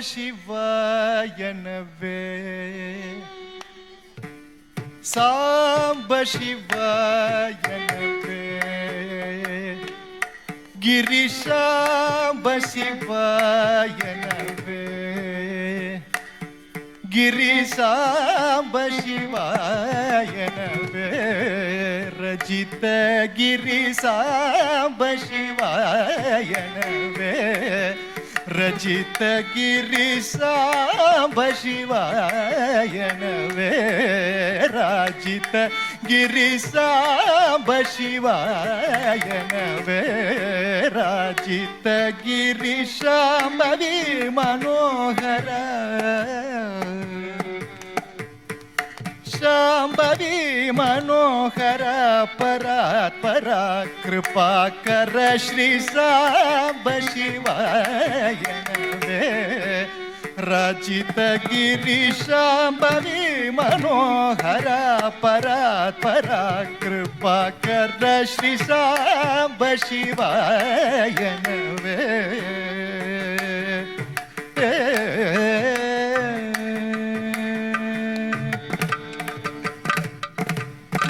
ಶಿವಾಯನವೇ ಸಾಂಬ ಶಿವಾಯನವೇ ಗಿರಿಶಾಂಬ ಶಿವಾಯನವೇ ಗಿರಿಶಾಂಬ ಶಿವಾಯನವೇ ರಜಿತ ಗಿರಿಶಾಂಬ ಶಿವಾಯನವೇ ರಜಿತ ಗಿರಿಶಾಂಬ ಶಿವಾಯನವೇ ರಾಜಿತ ಗಿರಿಶಾಂಬ ಶಿವಾಯನವೇ ರಾಜಿತ ಗಿರಿಶಾಂಬ ಮನೋಹರ ಶಾಂಬವಿ ಮನೋಹರ ಪರಾತ್ಪರ ಕೃಪಾಕರ ಶ್ರೀ ಸಾಂಬ ಶಿವಾಯನವೇ ರಾಜಿತ ಗಿರಿ ಶಾಂಬವಿ ಮನೋಹರ ಪರಾತ್ಪರ ಕೃಪಾಕರ ಶ್ರೀ ಸಾಂಬ ಶಿವಾಯನವೇ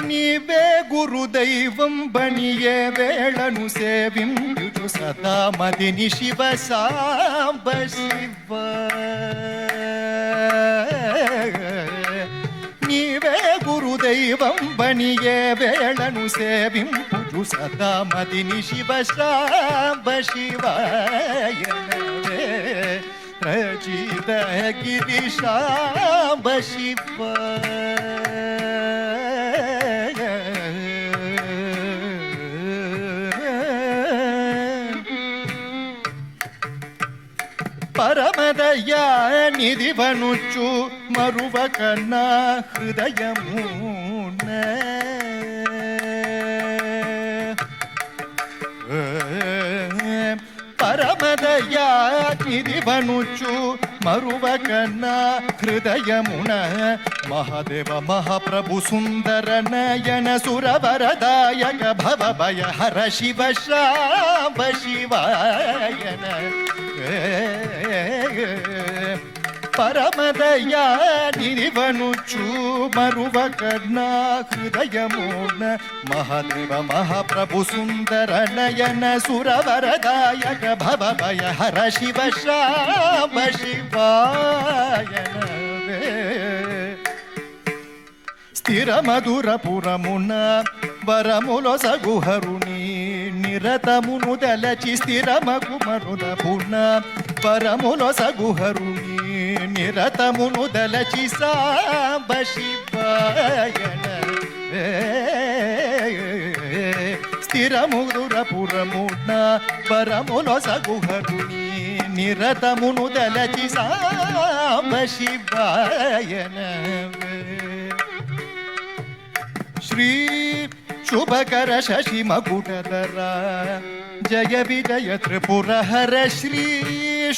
నీవే గురుదైవం బణియే వేళను సేవించు సదా మదిని శివ సాంబ శివ నీవే గురుదైవం బణియే వేళను సేవించు సదా మదిని శివ సాంబ శివాయనవే రచిత గిరి సాంబ శివ పరమదయా నిధివనుచు మరువ కన్నా హృదయమున పరమదయా నిధివనుచు మరువ కన్నా హృదయమున మహాదేవ మహాప్రభు సుందర నయన సురవరదాయక భవ భయ హర శివ శాంబ శివాయన పరమదయా నిధివనుచు మరువ కన్నా హృదయమున మహాదేవ మహాప్రభు సుందర నయన సురవరదాయక భవ భయ హర శివ శాంబ శివాయనవే స్థిర మధురపురమున వరములో సగుహరుని నిరతమును దలచి స్థిరమగు మరుదపున వరములో సగుహరుని నిరతమును దలచి సాంబ శివాయనవే స్థిరముదురపురమున వరములో సగుహరుని నిరతమును దలచి సాంబ శివాయనవే శ్రీ శుభకర శశి మకుటధర జయ విజయ త్రిపుర హర శ్రీ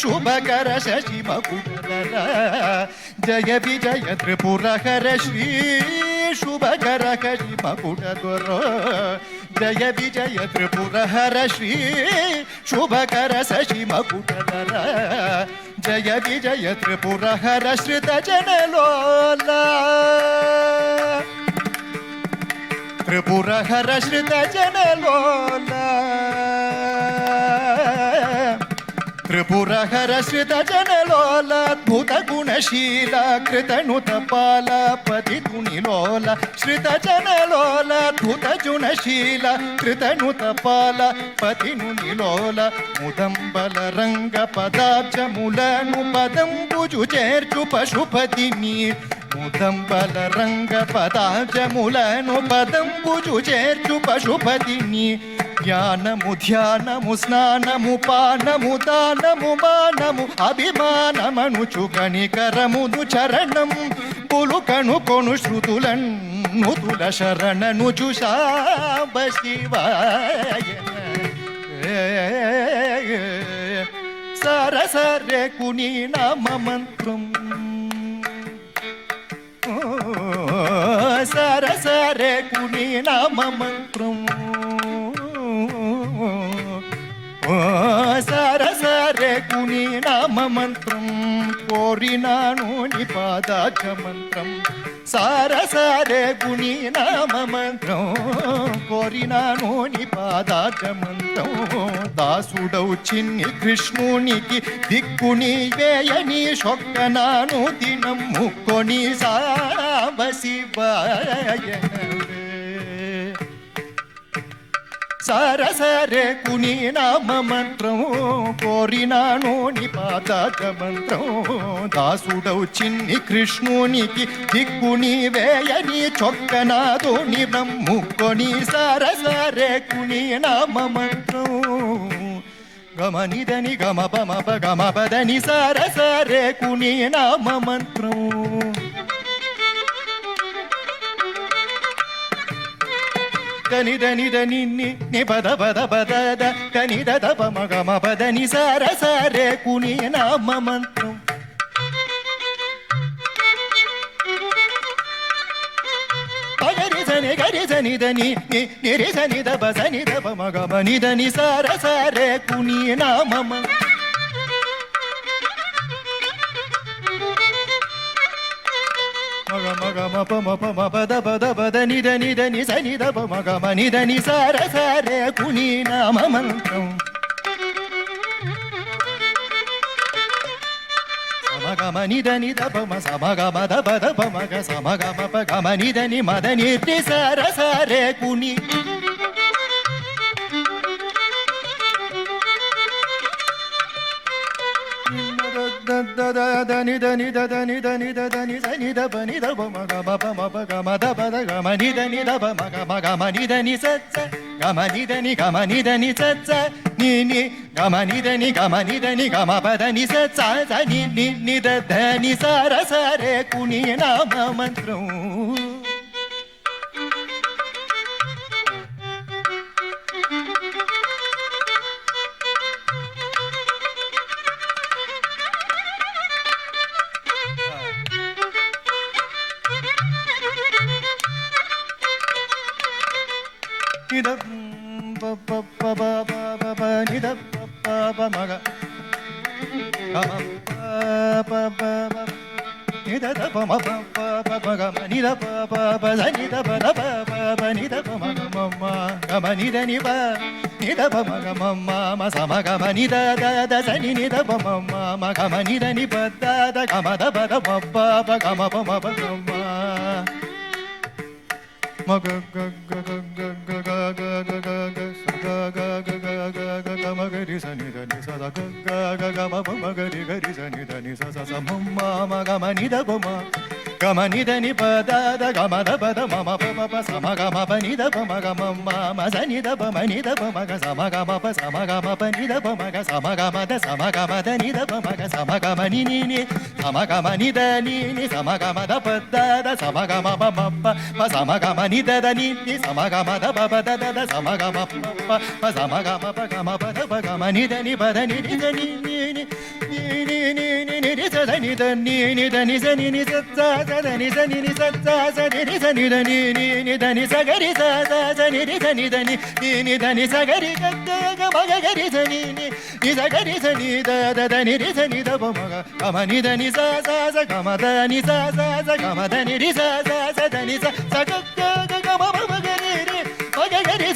శుభకర శశి మకుటధర జయ విజయ త్రిపుర హర శ్రీ శుభకర శశి మకుటధర జయ విజయ త్రిపుర హర శ్రీ శుభకర శశి మకుటధర జయ విజయ త్రిపుర హర శ్రిత జనలోలా త్రిపుర హర శ్రిత జనలోల త్రిపుర హర శ్రిత జనలోల అద్భుత గుణశీల కృతనుత పాల పతి గుణిలోల శ్రిత జనలోల అద్భుత గుణశీల కృతనుత పాల పతి నునిలోల ముదంబల రంగ పదాబ్జములను పదంబుజు చేర్చు పశుపతిని ముదంబల రంగ పదాబ్జములను పదంబుజు చేర్చు పశుపతిని జ్ఞానము ధ్యానము స్నానము పానము దానము మానము అభిమానమనుచు కనికరమును చరణం పులుకను కొను శృతులన్నుతుల శరణనుచు శాంబ శివాయన సరసరే కుని నామ మంత్రం సరసరే కుని నామ మంత్రం సరసరే కుని నామ మంత్రం కోరినాను నీ పాదాచ మంత్రం సారసారే గుని నామ మంత్రం కోరినాను నీ పాదాచ మంత్రం దాసుడవు చిన్ని కృష్ణునికి దిక్కుని వేయని శొక్కనాను దినం ముక్కొని సాంబ శివాయనవే సరసరే కుని నామ మంత్రం కోరినాను నీ పాదాచ మంత్రం దాసుడవు చిన్ని కృష్ణునికి దిక్కుని వేయని చొక్కనాదు నిమ్ముకొని సరసరే కుని నామ మంత్రం గమనిదని గమ పమ గమ పదని సరసరే కుని నామ మంత్రం దని దని దని ని పద పద పద దని దద పమ గమ పదని సరసరే కుని నామ మంత్రం గరి సని దని నిరి సని దబ సని దబ మగ మని దని సరసరే కుని నామ మంత్రం మగ మప మప మపద పద పద నిద నిద ని సని దబ మగ మని దని సరసరే కుని నామ మంత్రం సమగమ నిద నిద పమ సమగమ దబ దబ మగ సమగమ పగమ నిద ని మద ని సరసరే కుని దని దని దని దని దని సని దబ ని దబ మగ మప మప గమ దబ ద గమ ని దని దబ మగ మగ మని దని సత్స గమ ని దని సత్స ని ని గమ ని దని గమ పద ని సత్స ని ని ని దని సరసరే కుని నామ మంత్రం నిద ప ప ప ప ప ప నిద ప ప మగ గమ ప ప ప నిద ప మ ప ప ప గమ నిద ప ప ప నిద ప ద ప ప నిద ప మ మ గమ నిద ని ప నిద ప మ గమ మ సమ గమ నిద ద ద సని నిద ప మ మ గమ నిద ని ప ద ద గమ ద ప ద మ ప ప గమ ప మ ప గమ మ గ గ గ గ గ గ గ గ గ గ స గ గ గ గ గ గ గ మ గ రి స ని ద ని స ద గ గ గ గ మ ప మ గ రి స ని ద ని స స స మ మ మ గ మ ని ద ప మ గ మ ని ద ని ప ద ద గ మ ద ప ద మ మ ప ప ప స మ గ మ ప ని ద ప మ గ మ మ మ స ని ద ప మ ని ద ప మ గ స మ గ మ ప స మ గ మ ప ని ద ప మ గ స మ గ మ ద స మ గ మ ద ని ద ప మ గ స మ గ మ ని ని ని స మ గ మ ని ద ని ని స మ గ మ ద ప ద ద స మ గ మ ప మ ప ప స మ గ మ ని ద ద ని ని స మ గ మ ద ప ప ద ద ద స మ గ మ ప ప ప స మ గ మ ప గ మ ప ద ప గ మ ని ద ని ప ద ని ని ద ని ని ని ని ని ని ని ని స ద ని ద ని ని ద ని స ని ని స స స ద ని స ని ని స స స ని ని స ని ద ని ని ని ద ని స గ రి స స స ని ని స ని ద ని ని ని ద ని స గ రి గ గ గ మ గ గ రి స ని ని ని స గ రి స ని ద ద ద ని రి స ని ద ప మ గ గ మ ని ద ని స స స గ మ ద ని స స స గ మ ద ని రి స స స ద ని స స గ గ గ గ మ మ మ గ రి రి మ గ గ రి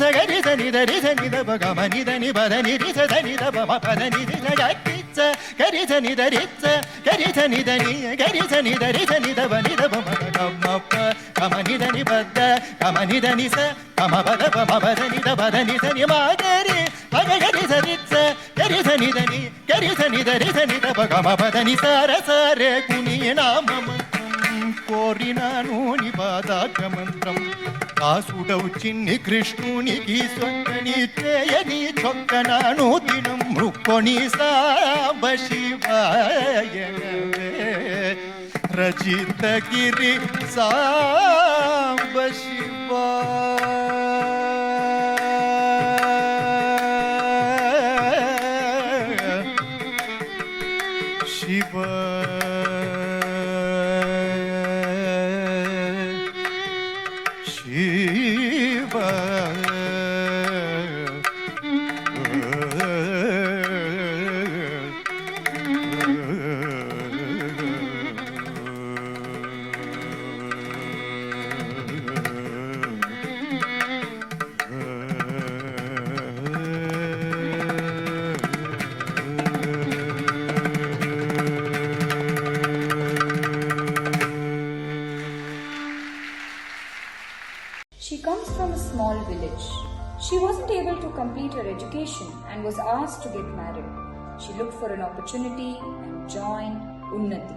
స ని ద రి స ని ద ప గ మ ని ద ని ప ద ని రి స ద ని ద ప మ ప ద ని రి స గ కి స గ రి స ని ద రి స గ రి స ని ద ని గ రి స ని ద రి స ని ద ప ని ద ప మ గ మ ప గ మ ని ద ని ప ద గ మ ని ద ని స గ మ ప ద ప మ ప ద ని ద ప ద ని స ని మ గ రి మ గ గ రి స రి స గ రి స ని ద ని గ రి స ని ద రి స ని ద ప గ మ ప ద ని స ర స రే కుని నామ మంత్రం కోరినాను ని పాదాచ మంత్రం దాసుడవు చిన్ని కృష్ణునికి సొక్కని చేయని చొక్కనాను దినం మృక్కొని సాంబ శివాయనవే రచితగిరి సాంబ Shiva Shiva Shiva She comes from a small village. She wasn't able to complete her education and was asked to get married. She looked for an opportunity and joined Unnati.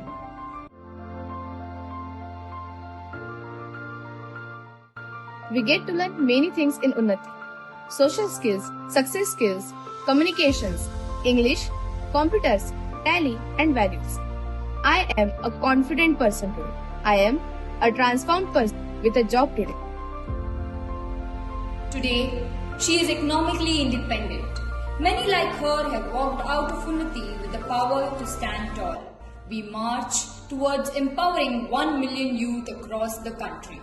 We get to learn many things in Unnati. Social skills, success skills, communications, English, computers, tally and values. I am a confident person today. I am a transformed person with a job today. Today, she is economically independent. Many like her have walked out of Unnati with the power to stand tall. We march towards empowering 1 million youth across the country.